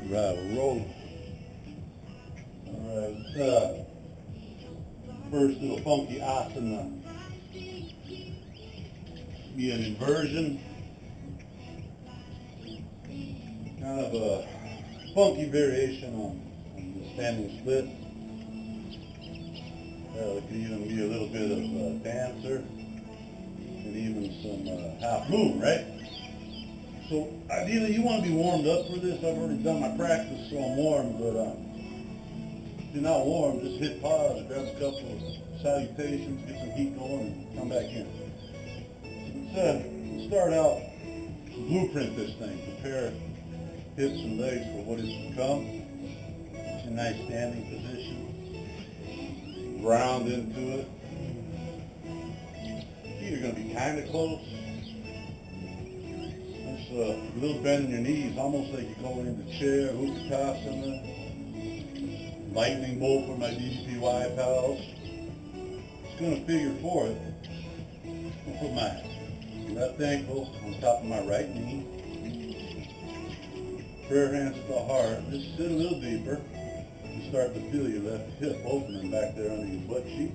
Right, we're rolling. All right, first little funky asana. Be an inversion. Kind of a funky variation on the standing split. It could even be a little bit of dancer and even some half moon, right? So ideally you want to be warmed up for this. I've already done my practice so I'm warm, but if you're not warm, just hit pause, grab a couple of salutations, get some heat going, and come back in. Let's start out, blueprint this thing, prepare hips and legs for what it's become. It's a nice standing position. Ground into it. Feet are going to be kind of close. Just a little bend in your knees, almost like you're going into chair, utkatasana. Lightning bolt for my DDPY pals. It's going to figure fourth. I'll put my left ankle on top of my right knee. Prayer hands at the heart. Just sit a little deeper. You start to feel your left hip opening back there under your butt cheek.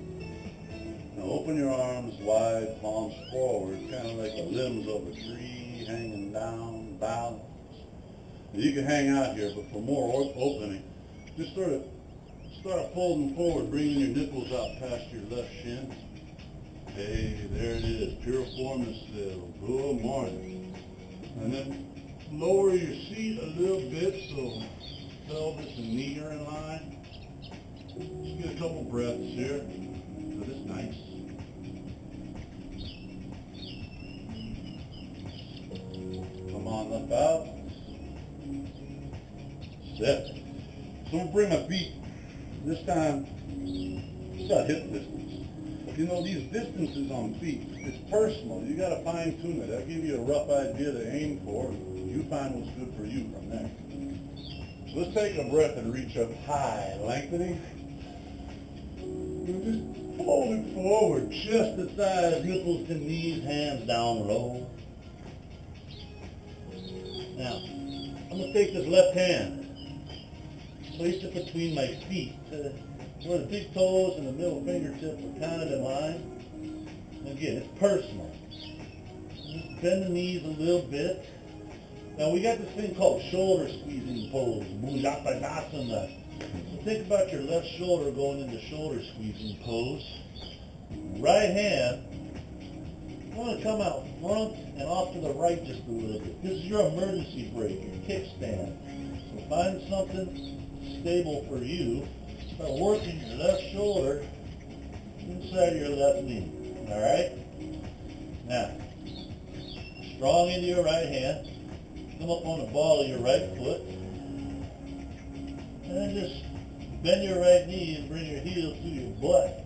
Now open your arms wide, palms forward, kind of like the limbs of a tree hanging down, balance. You can hang out here, but for more opening, just start folding forward, bringing your nipples out past your left shin. Hey, there it is, pure forming still. Good morning. And then lower your seat a little bit so pelvis and knee are in line. Just get a couple breaths here. That is nice. Come on up out. Step. So we'll bring my feet. This time, it's about hip distance. You know, these distances on feet, it's personal. You got to fine tune it. I'll give you a rough idea to aim for. You find what's good for you from there. So let's take a breath and reach up high, lengthening. And just fold it forward, chest to thighs, nipples to knees, hands down low. Now, I'm going to take this left hand, place it between my feet, where the big toes and the middle fingertips are kind of in line. And again, it's personal. Just bend the knees a little bit. Now we got this thing called shoulder squeezing pose, Bhujangasana. So think about your left shoulder going into shoulder squeezing pose. Right hand, you want to come out front and off to the right just a little bit. This is your emergency brake, your kickstand. So find something stable for you. Start working your left shoulder inside your left knee. All right? Now, strong into your right hand. Come up on the ball of your right foot. And then just bend your right knee and bring your heel to your butt.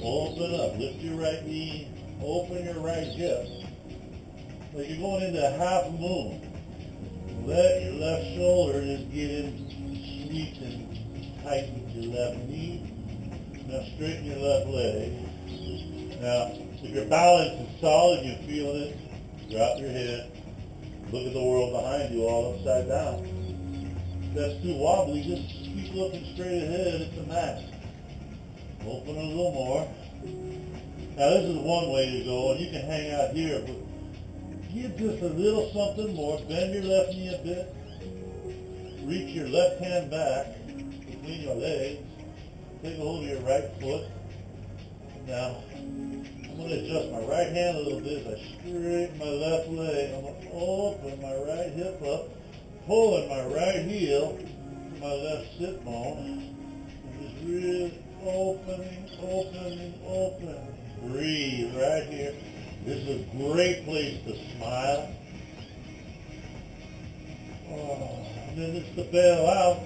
Open up. Lift your right knee. Open your right hip. Like you're going into a half moon. Let your left shoulder just get in. Sweep and tighten your left knee. Now straighten your left leg. Now, if your balance is solid, you're feeling it, drop your head. Look at the world behind you all upside down. If that's too wobbly, just keep looking straight ahead at the mat. Open a little more. Now this is one way to go, and you can hang out here, but give just a little something more. Bend your left knee a bit. Reach your left hand back between your legs. Take a hold of your right foot. Now, I'm going to adjust my right hand a little bit as I straighten my left leg. I'm going to open my right hip up, pulling my right heel to my left sit bone. And just really opening. Breathe right here. This is a great place to smile. And then it's to bail out.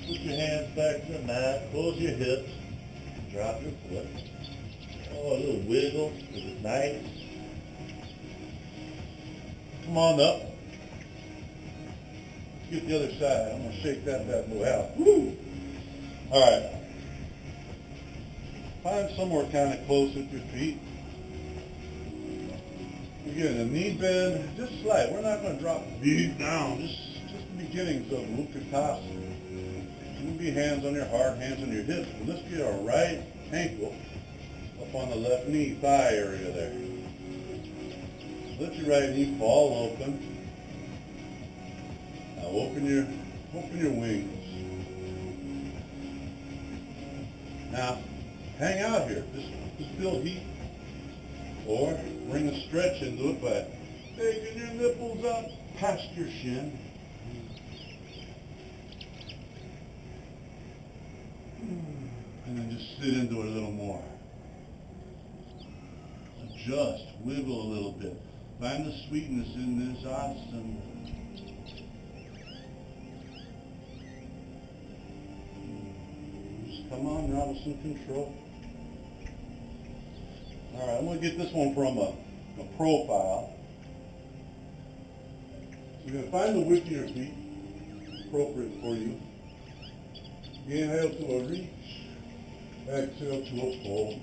Put your hands back to the mat. Close your hips. Drop your foot. Oh, a little wiggle. Is it nice? Come on up. Let's get the other side. I'm going to shake that bad boy out. Woo! All right. Find somewhere kind of close with your feet. again, a knee bend, just slight. We're not going to drop deep down. Just the beginning, so move your tops. Move your hands on your heart, hands on your hips. But let's get our right ankle up on the left knee, thigh area there. Let your right knee fall open. Now open your wings. Now, hang out here. Just build heat. Or bring a stretch into it by taking your nipples up past your shin. And then just sit into it a little more. Adjust, wiggle a little bit. Find the sweetness in this asana. Just come on now with some control. All right, I'm going to get this one from a profile. You're going to find the width of your feet, appropriate for you. Inhale to a reach, exhale to a fold.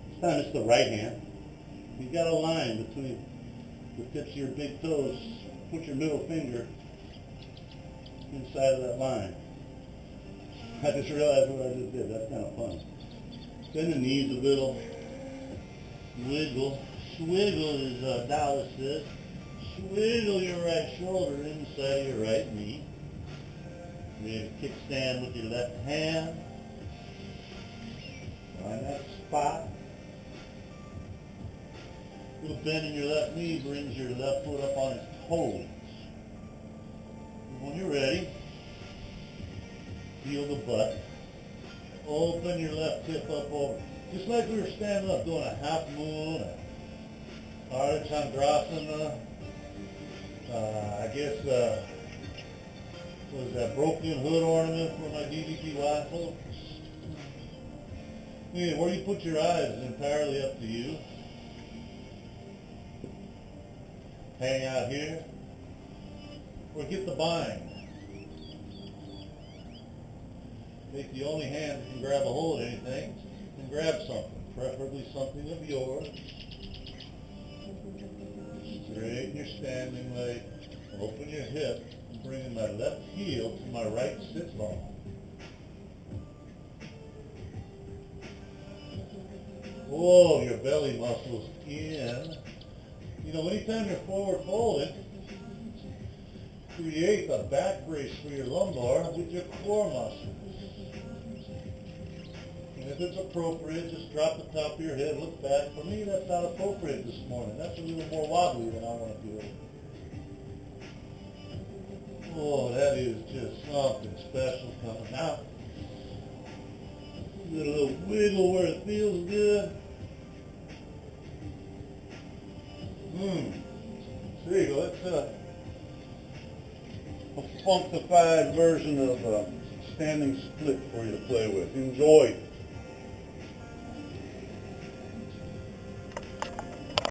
This time it's the right hand. You've got a line between the tips of your big toes. Put your middle finger inside of that line. I just realized what I just did. That's kind of fun. Bend the knees a little. Wiggle. Swiggle, as Dallas says. Swiggle your right shoulder inside of your right knee. You're going to kickstand with your left hand. Find that spot. Little bend in your left knee brings your left foot up on its toes. When you're ready, feel the butt. Open your left hip up over. Just like we were standing up doing a half moon, a Ardha Chandrasana. I guess, was that broken hood ornament for my DDPY folks? Yeah, where you put your eyes is entirely up to you. Hang out here, or get the bind. Take the only hand that can grab a hold of anything and grab something, preferably something of yours. Straighten your standing leg, open your hip, and bring my left heel to my right sit bone. Whoa, your belly muscles in. You know, anytime you're forward folded, create a back brace for your lumbar with your core muscles. And if it's appropriate, just drop the top of your head, look back. For me, that's not appropriate this morning. That's a little more wobbly than I want to do it. Oh, that is just something special coming out. Get a little wiggle where it feels good. There you go. It's a funkified version of standing split for you to play with. Enjoy.